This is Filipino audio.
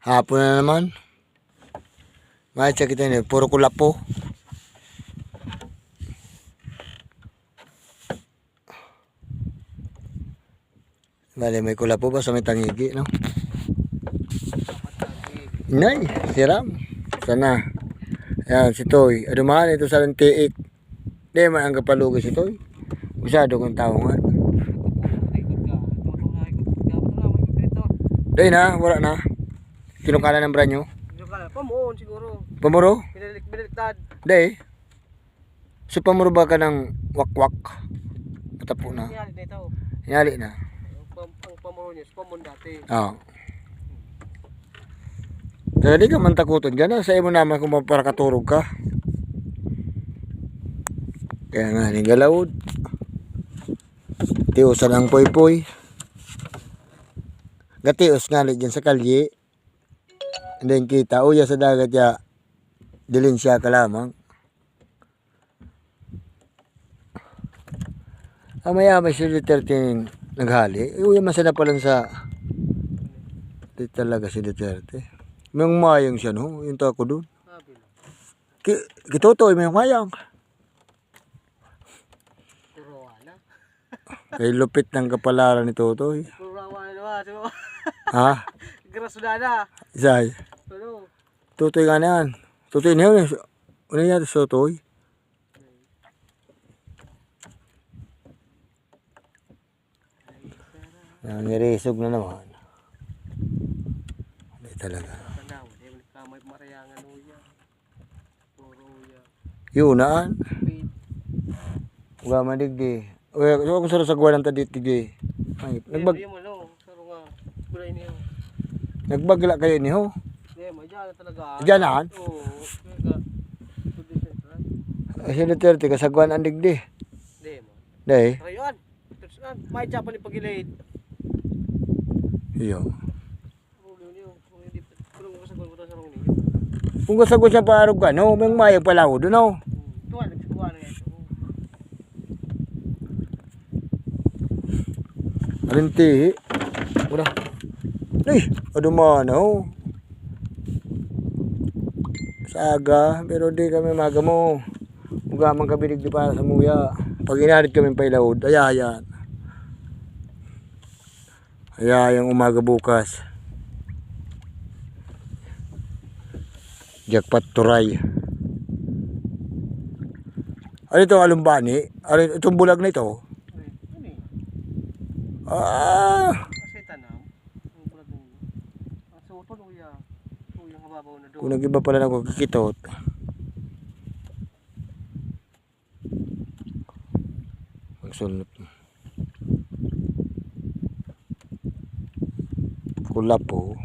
Hapon na naman. Macha kita ini, puro kulapo. Bale, may kulapo ba sa may tangigi, no? Inay, siram. Sana. Ayan, si Toy. Adumaan ito sa tiik. Di man ang kapalugi si Toy. Usado kong tao nga. Di na, wala na. Kinukala ng branyo. Kinukala, pamuon siguro. Pamuro? Binaliktad. Di. So pamuro ba ka ng wakwak? Patapo na. Hinali na ito. Hinali na. Ang pamuro niya, pamon dati. Oo. Kaya di ka man takutin dyan. Sa imo naman kung maparaturog ka. Kaya nga, nigalawod. Tiusan ang poy-poy. Gatios nga dyan sa kalye. And then kita, uya sa dagat ya, dilin siya ka lamang. Maya may si Duterte naghali. Uya masana pa lang sa... Di talaga si Duterte. May mayang siya, no? Yung tako doon. Kitotoy, may mayang. Purawana. Kay lupit ng kapalaran ni Totoy. Purawana naman. Ha? Grasudana. Isay. Ano? Totoy nga na yan. Totoy na yun. Ano yan sa Totoy? Niresog na naman. Hindi talaga. Yun naan. Uga madigdi. Uy, so kung saro sa gwanan ta digdi. Ay, nagbagla kayo ni ho. Hindi, may dyan talaga. Diyan naan? Oo. Ay, si Duterte kasagwan ang digdi. Hindi mo. Dahil? Rayuan. May dyan pa ni pagilid. Iyo. Kung kasagwan siya parog ka, no? May mayag pala ako doon, no? Tuwan, nagsagawa na yan. Alintihi. Udah. Ay, aduman, no? Saga, pero di kami magamo. Ugamang kabilig di para sa muya. Pag inarit kami pailawod, ayayan. Ayayang umaga bukas. Jackpot turay. Ano ito alumbani? Ano itong bulag na ito? Kasi tanam. Ang bulag mo. So, ito uya. Uya nga babaw na doon. Kung nag-iba pala na ako kikitot. Magsulot. Kulapo.